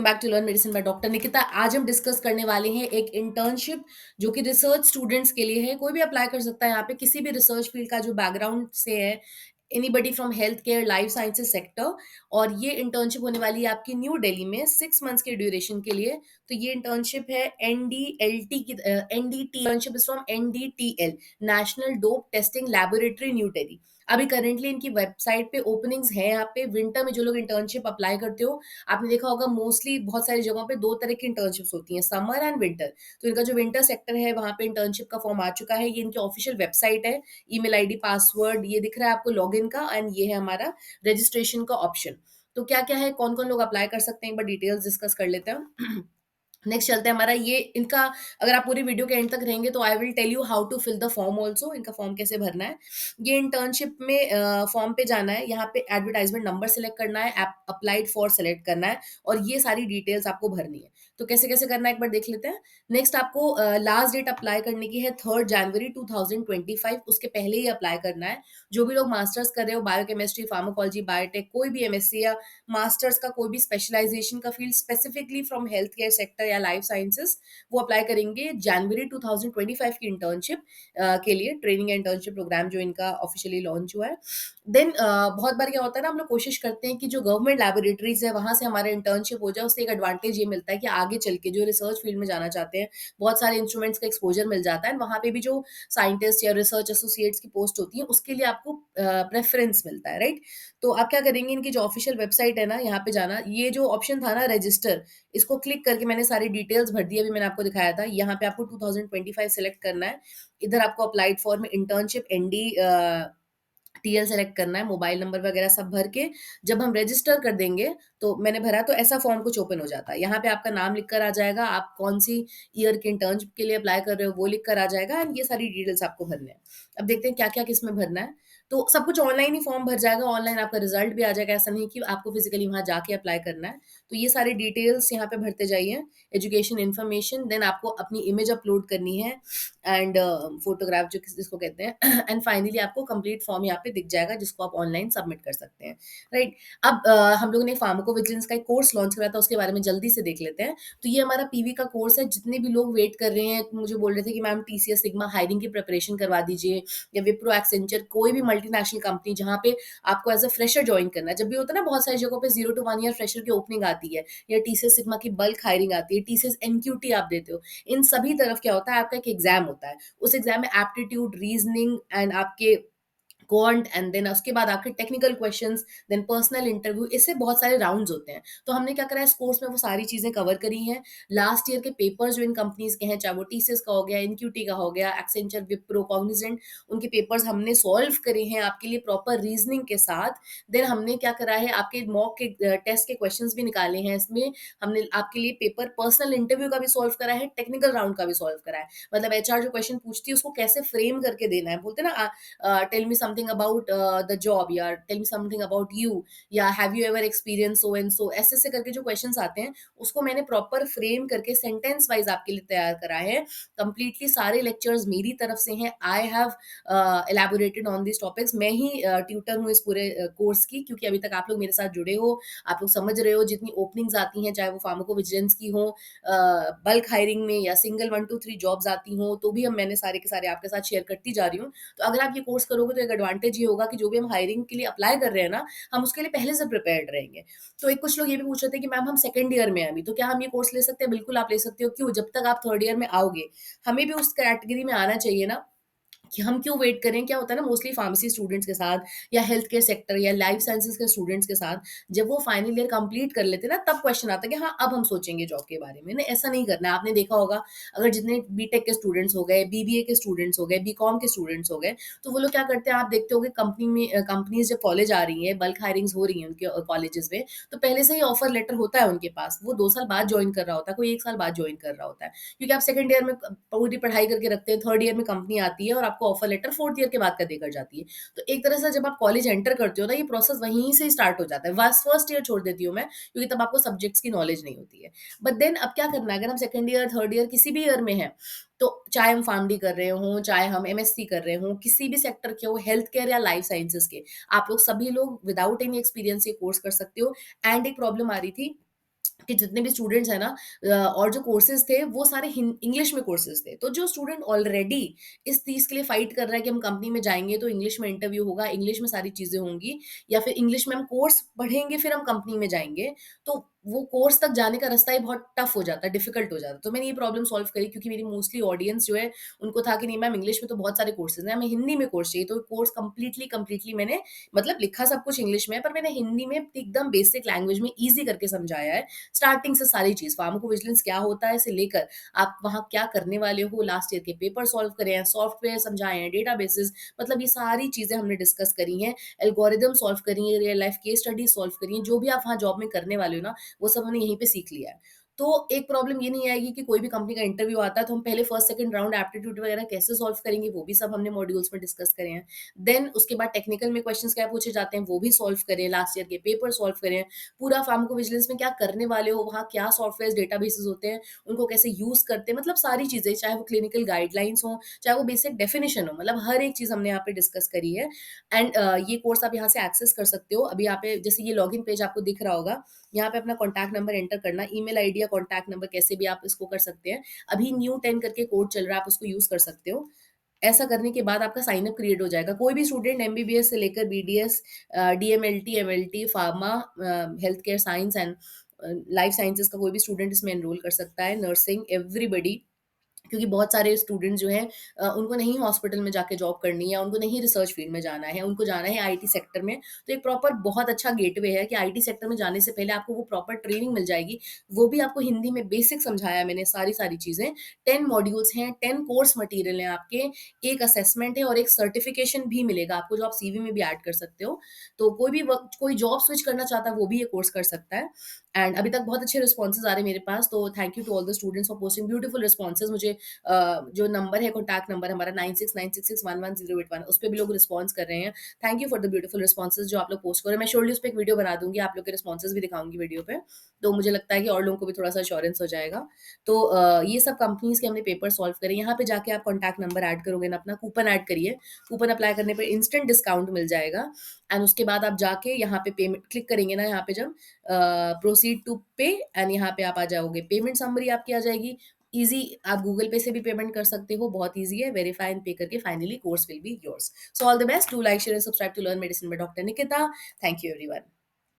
Back to learn medicine by doctor Nikita. आज हम discuss करने वाले हैं एक इंटर्नशिप जो कि रिसर्च स्टूडेंट्स के लिए है। कोई भी अप्लाई कर सकता है यहाँ पे, किसी भी रिसर्च फील्ड का जो बैकग्राउंड से है, anybody from health care life sciences sector. और ये इंटर्नशिप होने वाली है आपकी न्यू दिल्ली में 6 मंथ्स के ड्यूरेशन के लिए। तो ये इंटर्नशिप है एनडीएलटी की, NDT internship is from NDTL, national dope testing laboratory new Delhi. अभी करेंटली इनकी वेबसाइट पे ओपनिंग्स है। यहाँ पे विंटर में जो लोग इंटर्नशिप अप्लाई करते हो, आपने देखा होगा मोस्टली बहुत सारी जगहों पे 2 तरह की इंटर्नशिप्स होती हैं, समर एंड विंटर। तो इनका जो विंटर सेक्टर है वहाँ पे इंटर्नशिप का फॉर्म आ चुका है। ये इनकी ऑफिशियल वेबसाइट है, ईमेल आईडी, पासवर्ड ये दिख रहा है आपको लॉगिन का, एंड ये है हमारा रजिस्ट्रेशन का ऑप्शन। तो क्या-क्या है, कौन-कौन लोग अप्लाई कर सकते हैं, एक बार डिटेल्स डिस्कस कर लेते हैं। नेक्स्ट चलते हैं हमारा ये इनका। अगर आप पूरी वीडियो के एंड तक रहेंगे तो I will tell you how to fill the form also, इनका फॉर्म कैसे भरना है। ये इंटर्नशिप में फॉर्म पे जाना है, यहाँ पे एडवर्टाइजमेंट नंबर सेलेक्ट करना है, ऐप अप्लाइड फॉर सेलेक्ट करना है, और ये सारी डिटेल्स आपको भरनी है। तो कैसे कैसे करना है एक बार देख लेते हैं। नेक्स्ट आपको लास्ट डेट अप्लाई करने की है 3 जनवरी 2025, उसके पहले ही अप्लाई करना है। जो भी लोग मास्टर्स कर रहे हो, बायोकेमिस्ट्री, फार्माकोलॉजी, बायोटेक, कोई भी एमएससी या मास्टर्स का कोई भी स्पेशलाइजेशन का field specifically from health care sector या लाइफ साइंसेस, वो अप्लाई करेंगे जनवरी 2025 की इंटर्नशिप के लिए। ट्रेनिंग एंड इंटर्नशिप प्रोग्राम जो इनका ऑफिशियली लॉन्च हुआ है। देन बहुत बार क्या होता है ना, हम लोग कोशिश करते हैं कि जो गवर्नमेंट लैबोरेटरीज है वहां से हमारा इंटर्नशिप हो जाए। उससे एक एडवांटेज ये मिलता है कि आगे चल के जो रिसर्च फील्ड में जाना चाहते हैं, बहुत सारे इंस्ट्रूमेंट्स का एक्सपोजर मिल जाता है, वहां पे भी जो साइंटिस्ट या रिसर्च एसोसिएट्स की पोस्ट होती है उसके लिए आपको प्रेफरेंस मिलता है, राइट। तो आप क्या करेंगे, इनकी जो ऑफिशियल वेबसाइट है ना, यहाँ पे जाना, ये जो ऑप्शन था ना रजिस्टर, इसको क्लिक करके मैंने सारी डिटेल्स भर दी, अभी मैंने आपको दिखाया था। यहाँ पे आपको 2025 सेलेक्ट करना है। इधर आपको अप्लाइड फॉर में इंटर्नशिप एनडी टीएल सेलेक्ट करना है, मोबाइल नंबर वगैरह सब भर के जब हम रजिस्टर कर देंगे, तो मैंने भरा तो ऐसा फॉर्म कुछ ओपन हो जाता है। यहाँ पे आपका नाम लिख कर आ जाएगा, आप कौन सी ईयर के इंटर्नशिप के लिए अप्लाई कर रहे हो वो लिख कर आ जाएगा, एंड ये सारी डिटेल्स आपको भरने हैं। अब देखते हैं क्या क्या किसमें भरना है। तो सब कुछ ऑनलाइन ही फॉर्म भर जाएगा, ऑनलाइन आपका रिजल्ट भी आ जाएगा, ऐसा नहीं कि आपको फिजिकली वहां जाके अप्लाई करना है। तो ये सारी डिटेल्स यहाँ पे भरते जाइए, एजुकेशन इन्फॉर्मेशन, देन आपको अपनी इमेज अपलोड करनी है, एंड फोटोग्राफ जो जिसको कहते हैं। एंड फाइनली आपको कंप्लीट फॉर्म यहाँ पे दिख जाएगा जिसको आप ऑनलाइन सबमिट कर सकते हैं, राइट। अब हम लोगों ने फार्माकोविजिलेंस का एक कोर्स लॉन्च करा था, उसके बारे में जल्दी से देख लेते हैं। तो ये हमारा पीवी का कोर्स है। जितने भी लोग वेट कर रहे हैं, मुझे बोल रहे थे कि मैम टीसीएस सिग्मा हायरिंग की प्रिपरेशन करवा दीजिए, या विप्रो, एक्सेंचर, कोई भी मल्टीनेशनल कंपनी जहाँ पे आपको एज अ फ्रेशर ज्वाइन करना है। जब भी होता है ना, बहुत सारी जगहों पे 0 to 1 ईयर फ्रेशर की ओपनिंग आती है, या टीसीएस सिग्मा की बल्क हायरिंग आती है, टीसीएस एनक्यूटी आप देते हो। इन सभी तरफ क्या होता है, आपका एक एग्जाम होता है। उस एग्जाम में एप्टीट्यूड, रीजनिंग एंड आपके क्वांट, एंड देन उसके बाद आपके technical questions, then personal interview, इससे बहुत सारे राउंड्स होते हैं। तो हमने क्या करा है, इस कोर्स में वो सारी चीजें कवर करी हैं। लास्ट ईयर के पेपर्स जो इन कंपनीज के हैं, चाहे वो टीसीएस का हो गया, इनक्यूटी का हो गया, एक्सेंचर, विप्रो, कॉग्निजेंट, उनके पेपर्स हमने सॉल्व करे हैं आपके लिए प्रॉपर रीजनिंग के साथ। देन हमने क्या करा है, आपके मॉक के टेस्ट के क्वेश्चंस भी निकाले हैं इसमें। हमने आपके लिए पेपर पर्सनल इंटरव्यू का भी सॉल्व करा है, टेक्निकल राउंड का भी सॉल्व करा है। मतलब एचआर जो क्वेश्चन पूछती है उसको कैसे फ्रेम करके देना है, बोलते हैं ना, tell me something about the job, या tell me something about you, या have you ever experience so and so, ऐसे ऐसे करके जो क्वेश्चंस आते हैं उसको मैंने प्रॉपर फ्रेम करके सेंटेंस वाइज आपके लिए तैयार करा है। कंप्लीटली सारे लेक्चर्स मेरी तरफ से हैं। I have elaborated on this topics. मैं ही ट्यूटर हूँ इस पूरे कोर्स की, क्योंकि अभी तक आप लोग मेरे साथ जुड़े हो, आप लोग समझ रहे हो जितनी ओपनिंग्स आती हैं, चाहे वो फार्माकोविजिलेंस की हो, बल्क हायरिंग में, या सिंगल 1 2 3 जॉब्स आती हो, तो भी हम मैंने सारे के सारे आपके साथ शेयर करती जा रही हूँ। तो अगर आप ये कोर्स करोगे तो एक एडवांटेज ये होगा कि जो भी हम हायरिंग के लिए अप्लाई कर रहे हैं ना, हम उसके लिए पहले से प्रिपेयर्ड रहेंगे। तो एक कुछ लोग ये भी पूछ रहे थे कि मैम हम सेकंड ईयर में हैं अभी, तो क्या हम ये कोर्स ले सकते हैं? बिल्कुल आप ले सकते हो। क्यों? जब तक आप थर्ड ईयर में आओगे, हमें भी उस कैटेगरी में आना चाहिए ना, कि हम क्यों वेट करें। क्या होता है ना, मोस्टली फार्मेसी स्टूडेंट्स के साथ, या हेल्थ केयर सेक्टर या लाइफ साइंसेज के स्टूडेंट्स के साथ, जब वो फाइनल ईयर कंप्लीट कर लेते हैं ना, तब क्वेश्चन आता है कि हाँ अब हम सोचेंगे जॉब के बारे में। नहीं, ऐसा नहीं करना है। आपने देखा होगा, अगर जितने बीटेक के स्टूडेंट्स हो गए, बीबीए के स्टूडेंट्स हो गए, बीकॉम के स्टूडेंट्स हो गए, तो वो लोग क्या करते हैं, आप देखते होगे कंपनी में, कंपनीज जब कॉलेज आ रही है, बल्क हायरिंग्स हो रही है उनके कॉलेजेस में, तो पहले से ही ऑफर लेटर होता है उनके पास। वो 2 साल बाद ज्वाइन कर रहा होता है, कोई 1 साल बाद ज्वाइन कर रहा होता है, क्योंकि आप सेकंड ईयर में पूरी पढ़ाई करके रखते हैं, थर्ड ईयर में कंपनी आती है और आपको ऑफर लेटर फोर्थ ईयर के बाद का देकर जाती है। तो एक तरह से जब आप कॉलेज एंटर करते हो ना, ये प्रोसेस वहीं से स्टार्ट हो जाता है। बस फर्स्ट ईयर छोड़ देती हूँ मैं, क्योंकि तब आपको सब्जेक्ट्स की नॉलेज नहीं होती है। बट देन अब क्या करना है, अगर हम सेकंड ईयर, थर्ड ईयर किसी भी ईयर में हैं, तो चाहे हम फार्मडी कर रहे हों, चाहे हम एमएससी कर रहे हों, किसी भी सेक्टर के हो, हेल्थ केयर या लाइफ साइंसेज के, आप लोग सभी लोग विदाउट एनी एक्सपीरियंस ये कोर्स कर सकते हो। एंड एक प्रॉब्लम आ रही थी कि जितने भी स्टूडेंट्स हैं ना और जो कोर्सेज़ थे वो सारे हिन इंग्लिश में कोर्सेज़ थे। तो जो स्टूडेंट ऑलरेडी इस चीज़ के लिए फाइट कर रहा है कि हम कंपनी में जाएँगे तो इंग्लिश में इंटरव्यू होगा, इंग्लिश में सारी चीज़ें होंगी या फिर इंग्लिश में हम कोर्स पढ़ेंगे फिर हम कंपनी में जाएँगे, तो वो कोर्स तक जाने का रास्ता ही बहुत टफ हो जाता है, डिफ़िकल्ट हो जाता है। तो मैंने ये प्रॉब्लम सॉल्व करी क्योंकि मेरी मोस्टली ऑडियंस जो है उनको था कि नहीं मैम इंग्लिश में तो बहुत सारे कोर्सेज़ हैं, हमें हिंदी में कोर्स चाहिए। तो कोर्स कंप्लीटली मैंने मतलब लिखा सब कुछ इंग्लिश में है पर मैंने हिंदी में एकदम बेसिक लैंग्वेज में ईज़ी करके समझाया है। स्टार्टिंग से सारी चीज़ फार्माकोविजिलेंस क्या होता है से लेकर आप वहाँ क्या करने वाले हो, लास्ट ईयर के पेपर सॉल्व करे हैं, सॉफ्टवेयर समझाए हैं, डेटाबेसेस मतलब ये सारी चीज़ें हमने डिस्कस करी हैं, एल्गोरिदम सॉल्व करी हैं, real life case study solve करी हैं, जो भी आप वहाँ जॉब में करने वाले हो ना, वो सब हमने यहीं पे सीख लिया है। तो एक प्रॉब्लम ये नहीं आएगी कि कोई भी कंपनी का इंटरव्यू आता है तो हम पहले फर्स्ट सेकंड राउंड एप्टीट्यूड वगैरह कैसे सॉल्व करेंगे, वो भी सब हमने मॉड्यूल्स में डिस्कस करे हैं। देन उसके बाद टेक्निकल में क्वेश्चंस क्या पूछे जाते हैं, वो भी सॉल्व करें, लास्ट ईयर के पेपर सॉल्व करें, पूरा फार्माकोविजिलेंस में क्या करने वाले हो, वहाँ क्या सॉफ्टवेयर्स, डेटाबेसेस होते हैं, उनको कैसे यूज़ करते हैं, मतलब सारी चीज़ें, चाहे वो क्लिनिकल गाइडलाइंस हों, चाहे वो बेसिक डेफिनिशन हो, मतलब हर एक चीज़ हमने यहाँ पे डिस्कस करी है। एंड ये कोर्स आप यहाँ से एक्सेस कर सकते हो। अभी यहाँ पे जैसे ये लॉगिन पेज आपको दिख रहा होगा, यहाँ पे अपना कॉन्टैक्ट नंबर एंटर करना, ईमेल आईडी या कॉन्टैक्ट नंबर कैसे भी आप इसको कर सकते हैं। अभी न्यू 10 करके कोड चल रहा है, आप उसको यूज़ कर सकते हो। ऐसा करने के बाद आपका साइन अप क्रिएट हो जाएगा। कोई भी स्टूडेंट एमबीबीएस से लेकर BDS DMLT, MLT, pharma, health care science and life sciences का कोई भी स्टूडेंट इसमें एनरोल कर सकता है, नर्सिंग एवरीबॉडी क्योंकि बहुत सारे स्टूडेंट जो हैं उनको नहीं हॉस्पिटल में जाके जॉब करनी है, उनको नहीं रिसर्च फील्ड में जाना है, उनको जाना है आईटी सेक्टर में। तो एक प्रॉपर बहुत अच्छा गेटवे है कि आईटी सेक्टर में जाने से पहले आपको वो प्रॉपर ट्रेनिंग मिल जाएगी। वो भी आपको हिंदी में बेसिक समझाया है मैंने सारी-सारी चीज़ें। 10 मॉड्यूल्स हैं, 10 कोर्स मटीरियल हैं आपके, 1 असेसमेंट है और 1 सर्टिफिकेशन भी मिलेगा आपको जो आप सीवी में भी ऐड कर सकते हो। तो कोई जॉब स्विच करना चाहता है वो भी ये कोर्स कर सकता है। एंड अभी तक बहुत अच्छे रिस्पॉन्सेज़ आ रहे हैं मेरे पास, तो thank you to all the students for posting beautiful responses मुझे जो नंबर है कॉन्टैक्ट नंबर हमारा 9696661101 उस पे भी लोग रिस्पॉन्स कर रहे हैं। Thank you for the beautiful responses जो आप लोग पोस्ट कर रहे हैं। मैं श्योरली उस पे एक वीडियो बना दूँगी, आप लोग के रिस्पॉन्सेज़ भी दिखाऊँगी वीडियो पे। तो मुझे लगता है कि और लोगों को भी थोड़ा-सा एश्योरेंस हो जाएगा। तो ये सब कंपनीज़ के हमने पेपर सॉल्व करे। यहाँ पे जाके आप कॉन्टैक्ट नंबर ऐड करोगे ना अपना, कूपन ऐड करिए। कूपन अप्लाई करने पे इंस्टेंट डिस्काउंट मिल जाएगा एंड उसके बाद आप जाके यहाँ पे पेमेंट क्लिक करेंगे ना यहाँ पे जब प्रोसीड टू पे एंड यहाँ पे आप आ जाओगे। पेमेंट समरी आपकी आ जाएगी। ईज़ी आप गूगल पे से भी पेमेंट कर सकते हो, बहुत ईज़ी है, वेरीफाई एंड पे करके finally course will be yours. So all the best, do like, share and subscribe to learn medicine by doctor Nikita. Thank you everyone.